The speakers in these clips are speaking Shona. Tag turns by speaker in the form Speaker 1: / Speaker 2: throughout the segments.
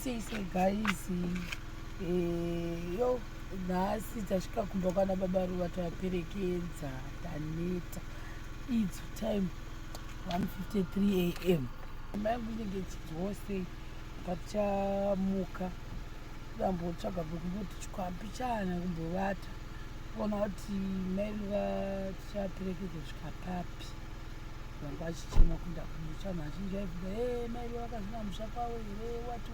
Speaker 1: Say guys, yo nhasi tasvika kumba kwanaBaba Ruva kuvaperekedza taneta. It's time 1:53 a.m. Mama yangu inenge ichidzose patichamuka dambotsvaga pekumboti chikwapichana kumbovata kuona kuti mai Ruva tichaperekedza kusvika papi. Vangu vachichema kunda kumusha mazhinji aivuga mai Ruva vakazvina musha kwavo here wati.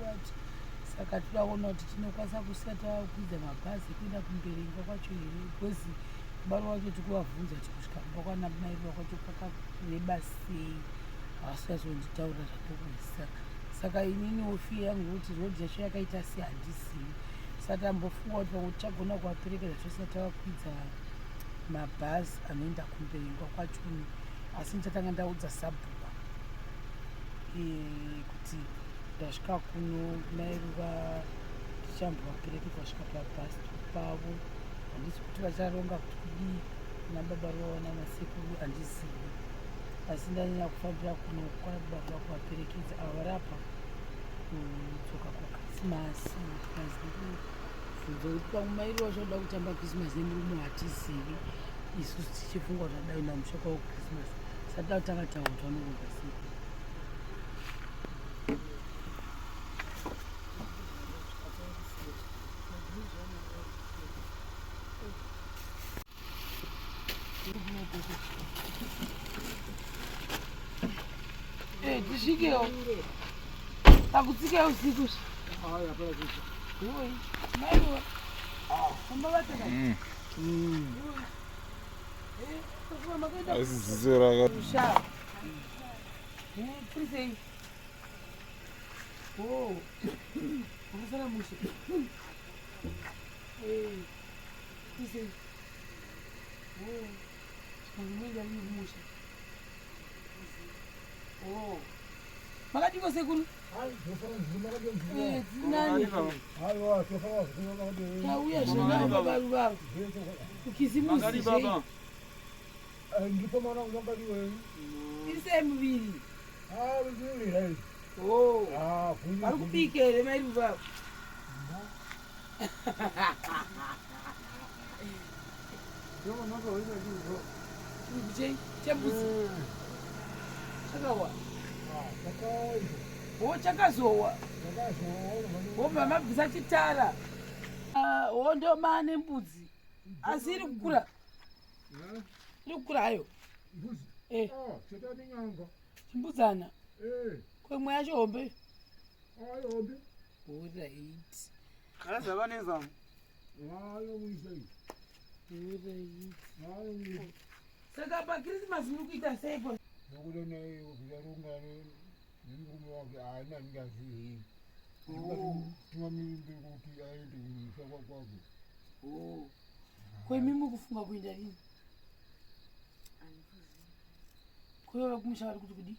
Speaker 1: Saka todakuona kuti tinokwanisa kusiya takwidza mabhazi ekuenda kuMberengwa kwacho here, because baba vacho tikuvabvunza kuti kusvika kumba kwanamai Ruva kwacho kwakareba sei, havasazonditaurira zvatokuisa. Saka inini ofi yangu kuti rodhi yacho yakaita sei handizivi. Saka tambofunga kuti pamwe tichagona kuvaperekedza tosati tavakwidza mabhazi anoenda kuMberengwa kwacho, asi ndichatanga ndaudza sabhuku kuti ndasvika kuno mai Ruva tichambavaperekedza kusvika pabhasi pavo. Handisi kuti vacharonga kuti kudii naBaba Ruva nanasekuru, handizivi, asi ndanyanya kufambira kuno kwanaBaba Ruva kuvaperekedza ava varapa kudzoka kwaKrisimasi. Tikazibvunza kuti pamwe mai Ruva vachoda kutamba Krisimasi nemurume hatizivi, isusu tichifunga kuti adaenda musha kwavo Krisimasi. Saka tatanga taura vanoronga sei. Tisvikewo takutsikewo usiku mai Ruva amba vataka musha kurisei akasara musha kurisei angumwendarini kumusha makadiko sekuru dzinani tauya zvona Baba Ruva kukisimusi
Speaker 2: ndipo mwana unongadi wewe
Speaker 1: ise muviri vari kubika here mai Ruva? Chembuzi chakawa chakazowa wobva mabvisa chitara ndo maane mbudzi, asi iri kukura hayo chimbudzana kwemwe yacho hombe saka pakrisimasi muri kuita seipo
Speaker 2: nemurume wake haina ndingazii timamirimbe kuti aende kumusha kwakwake.
Speaker 1: Kwemi mukufunga kuenda rini? Kuyo kumusha vari kuti kudi?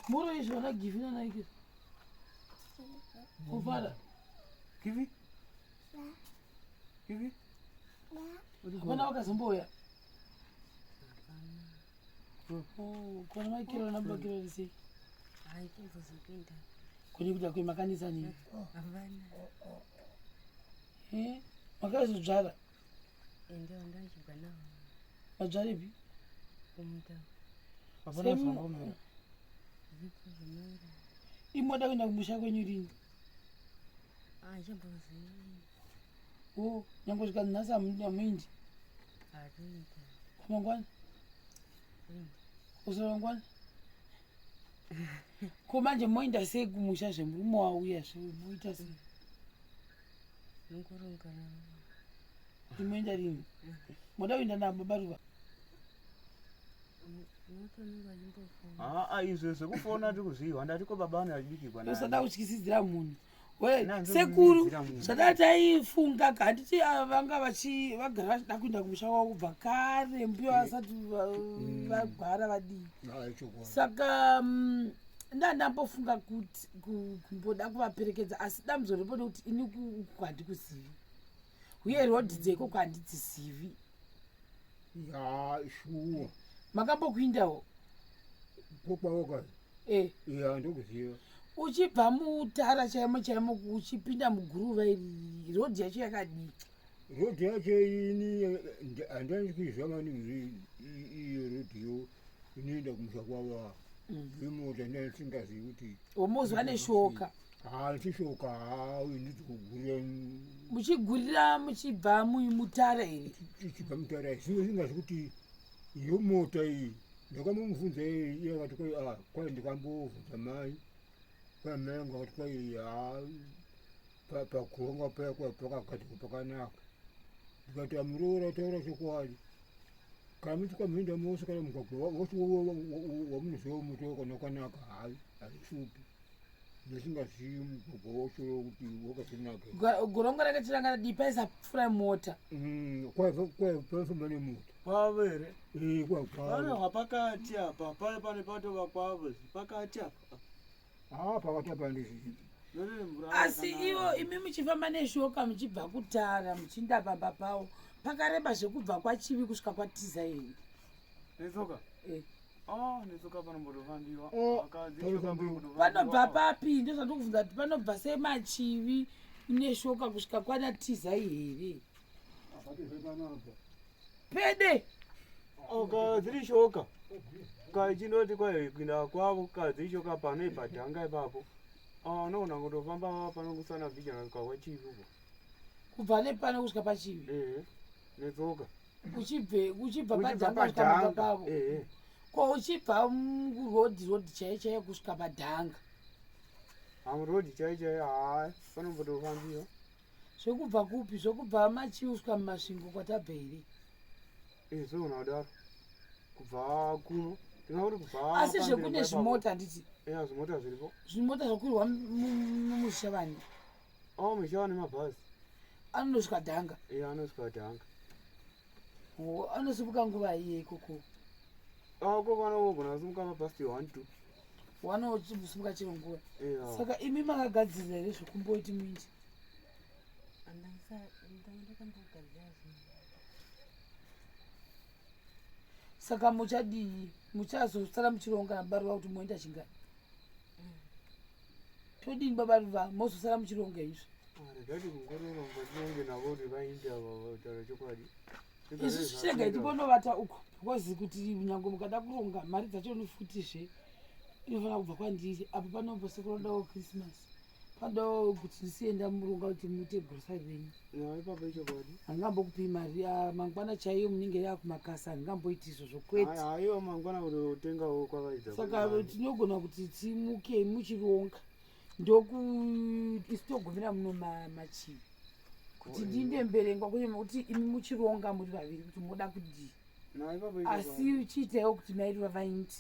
Speaker 1: Moro izvo vana givina naike kufara
Speaker 2: kivi
Speaker 1: hapana wakazomboya kwana makiro nambakiro risei kuni kuda kwemakanisa nini makazodzvara madzvarepi imoda kuenda kumusha kwenyu rini? Nyange svika nhasi hamuindi kwamangwana kusora mangwana ko manje moenda sei kumusha zvemurume wauya zvemoita sei? Moenda rini? Moda kuenda naBaba Ruva?
Speaker 3: Izvo zvekufona tikuziva ndati ko baba vane vachibikirwa
Speaker 1: usada kutyisidzira munhu sekuru zvadai taifunga handiti vanga vagara vachida kuenda kumusha wavo kubva kare mbuya vasati vagwara vadii. Saka ndandambofunga kuti kumboda kuvaperekedza, asi dambudzo ripode kuti ini uku handikuzivi uye rodhi dzekoko handidzizivi.
Speaker 2: Shuwa
Speaker 1: Makambokuindawo
Speaker 2: kokwawokai ya ndokuziva.
Speaker 1: Uchibva mutara chaimo uchipinda muguruva iri rodhi yacho yakadii?
Speaker 2: Rodhi yacho ini handani kuizwa maningi iyo rodhiyo inoenda kumusha kwava vemota ndasingazivi kuti
Speaker 1: womozwa neshoka.
Speaker 2: Chishoka nditi kugurira
Speaker 1: Muchigurira muchibva mutara iri
Speaker 2: tichibva mutara zvimwe singazi kuti iyo mota iyi ndakamubvunza iye akati kwai ndikambobvunza mai kwamai angu akati kwai pakuronga paya pakagadzikwa pakanaka ndikati amuroora taura chokwadi kana muti kwamhenda mose kana mugwagwa woti wamunoziva moto wakanaka haishupi ndasingazivi mugwagwa wacho kuti wakatonaka.
Speaker 1: Goronga rakatiranga dipaisa pfura mota
Speaker 2: kwaifamba nemota
Speaker 3: Kwavere.
Speaker 2: kwakwa
Speaker 3: Hapakati apa pale pane patova kwavo pakati apa.
Speaker 2: pakati apa ndizivi.
Speaker 1: asi ivo imi muchifamba neshoka muchibva kutara muchiinda pamba pavo pakareba zvekubva kwachivi kusvika kwatiza iri
Speaker 3: netsoka netsoka panombotofambiwa
Speaker 1: panobva papi ndozvandokubvunza kuti panobva semachivi neshoka kusvika kwanatiza here pede
Speaker 3: dziri shoka kachinoti kwaikuinda kwavo kadzishoka panoibhadhanga ipapo unoona kutofamba panokusana vhijana kwachivi uko
Speaker 1: kubva nepano kusvika pachivi
Speaker 3: netsoka
Speaker 1: uchibva padhanga pavo ko uchibva murodhi chaiyo kusvika padhanga
Speaker 3: murodhi chaiyo panombotofambiwa
Speaker 1: zvekubva kupi zvekubva machivi kusvika mumasvingo kwatabva here
Speaker 3: zvoona kudaro kubva kuno ndingakuti kubva
Speaker 1: asi zvekune zvimota handiti
Speaker 3: zvimota zviripo
Speaker 1: zvimota zvokwirwa mumushavani
Speaker 3: mushavani mabhazi
Speaker 1: anonosvika dhanga
Speaker 3: anosvika dhanga
Speaker 1: anosimuka nguva iye ikoko
Speaker 3: koko anogona kusimuka mabhasi 1-2
Speaker 1: wanosimuka chero nguva saka imi makagadzirira here zvekumboiti muindi saka muchadii muchazosara muchironga nabaruva kuti moenda chingani todini babaruva mozosara muchironga izvi
Speaker 3: regati kungorora mbatinonge navo kuti vaindi ava vataura chokwadi
Speaker 1: isu chirega itibonovata uko because kuti nyange mukada kuronga mari dzacho nifutizve inofanira kubva kwandiri apo panombosekorondawo krismasi panodawo kuti ndisienda muronga kuti muite grosari renyu
Speaker 3: ipapo ichokwadi
Speaker 1: hangambokupi mari mangwana chaiyo munenge yakumakasa handingamboiti izvo zvokwete
Speaker 3: aiwa mangwana kuti utengawo kwavaidza
Speaker 1: saka tinogona kuti timuke muchironga ndokuti togumira muno machivi kuti ndinde Mberengwa kunye kuti imi muchironga muri vaviri kuti moda kudii asi uchiitawo kuti mairi vavaindi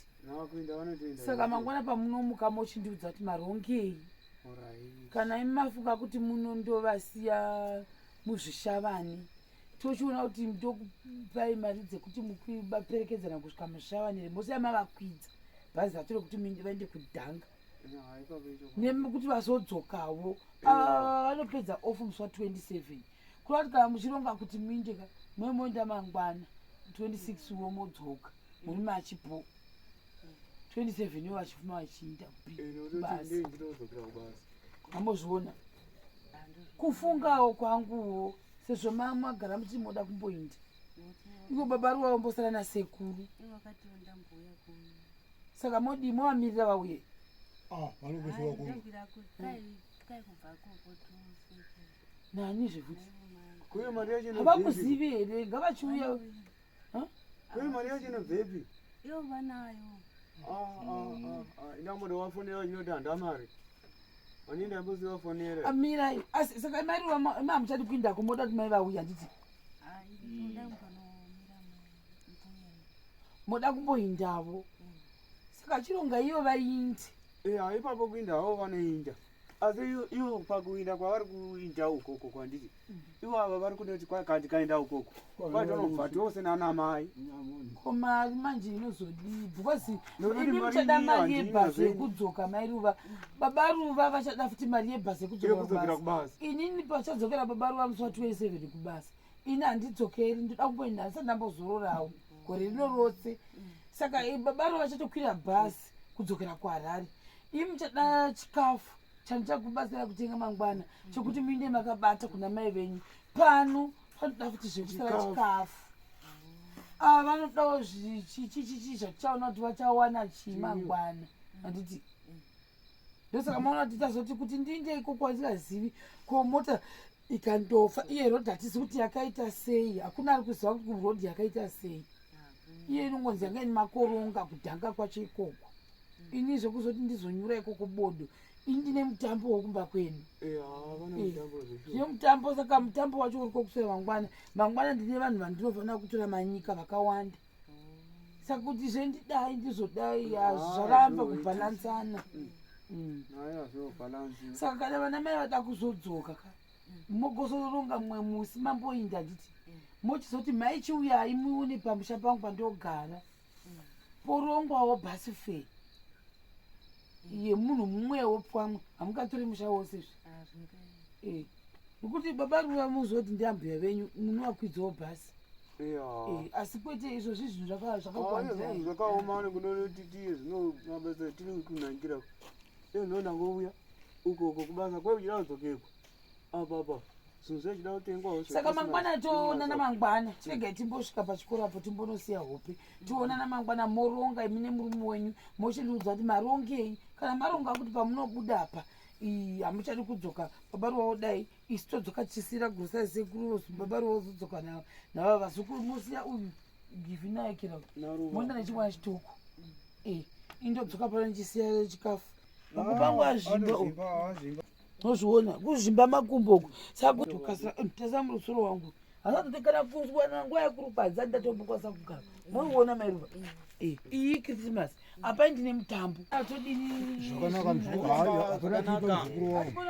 Speaker 1: saka mangwana pamunomuka mochindiudza kuti marongei kana imi mafunga kuti munondovasiya muzvishavani tochiona kuti ndokupai mari dzekuti mukuvaperekedzana kusvika muzvishavani mosiya mavakwidza bhazi racho rekuti vaende kudhanga nekuti vazodzokawo vanopedza ofu musi wa27 kurati kana muchironga kuti muindeka mwemoenda mangwana 26 wo modzoka muri machipo 27 yo vachifuma vachiinda kubasi ambozviona kufungawo kwanguwo sezvo magara muchimoda kumboinda iko baba ruwavo mbosara nasekuru saka modi movamirira vauye nani zvekuti havakuzivi here ngavachiuya
Speaker 3: kuye mari yacho inobvepi
Speaker 4: iyo vanayo
Speaker 3: inamboda wafonera chinoti handa mari vanenda ambozi vafonera
Speaker 1: amirai asi saka mari mamuchadi kuindako moda kuti mai vauya nditi moda kumboindavo saka chironga iyo vaindi
Speaker 3: ipapo kuinda havo vanoinda asi ivo pakuinda kwavari kuinda ukoko kwanditi ivo ava vari kunoti kwakati kaenda ukoko kwatonobva tose nana mai
Speaker 1: komari manje inozodii because imi muchada mari yebhasi yekudzoka mai Ruva baba Ruva vachada futi mari yebhasi yekudzokera kubasi inini pachadzokera baba Ruva musi wa27 kubasi ini handidzokeri ndoda kumboenda ndisati ndambozororawo gore rino rose saka baba Ruva vachatokwira bhasi kudzokera kuharare. Imi muchada chikafu chanichakubatsira kutenga mangwana chokuti muinde makabata kuna mai venyu. Pano panoda futi zvekusara chikafu. Vanodawo chichi zvatichaona kuti vachawana chimangwana. Handiti ndosaka maona kuti tazoti kuti ndiinde ikoko handizivi ko mota ikandofa iye rodhi hatizi kuti yakaita sei. Hakuna ari kuziva kuti rodhi yakaita sei. Iye inongonzi yanga ine makoronga kudhanga kwacho ikoko. Ini zvekuzoti ndizonyura ikoko bodo. Ini ndine mutambo wokumba kwenu. Iyo mutambo saka mutambo wacho uri kokuswera mangwana. Mangwana ndine vanhu vandinofanira kutora manyika vakawanda. Saka kuti zvendidai ndizodai zvaramba kubhalansana. Saka kana vana mai vada kuzodzoka mogozoronga mumwe musi mamboinda nditi mochizoti mai chiuyai muone pamusha pangu pandogara porongwawo basi fee yemunhu mumwewo pwamwe hamungatori musha wose nekuti baba Ruva muzoti ndiambuya venyu munovakwidzawo bhasi. Asi kwete izvozvi zvinhu
Speaker 3: zvakaoma nekunoti tiye zvinomabasa tiri kunangira ndinoda ngouya ukoko kubasa kwekuchida kudzokeko apapa zvinhu zvechida kutengwawo.
Speaker 1: Saka mangwana toona namangwana tiregai timbosvika pachikorapo timbonosiya hope tiona namangwana moronga imi nemurume wenyu mochiliudza kuti marongei. Kana maronga kuti pamunobuda apa hamuchadi kudzoka baba Ruva dai isi todzoka tichisira grosa sekuru baba Ruva zodzoka nava vazukuru mosiya uyu givinaikira monda nechimwana chitoko indodzoka pano nichisiya chikafu uku pangu azvimba nozviona kuzvimba makumbo uku saka tasa murusoro wangu hasazotekana kuzwana nguva yekurukwadza ndatombokwasa kugara moiona mai Ruva iyi Christmas apa ndine mutambo atodini
Speaker 2: zvakanaka mzukuru wangu.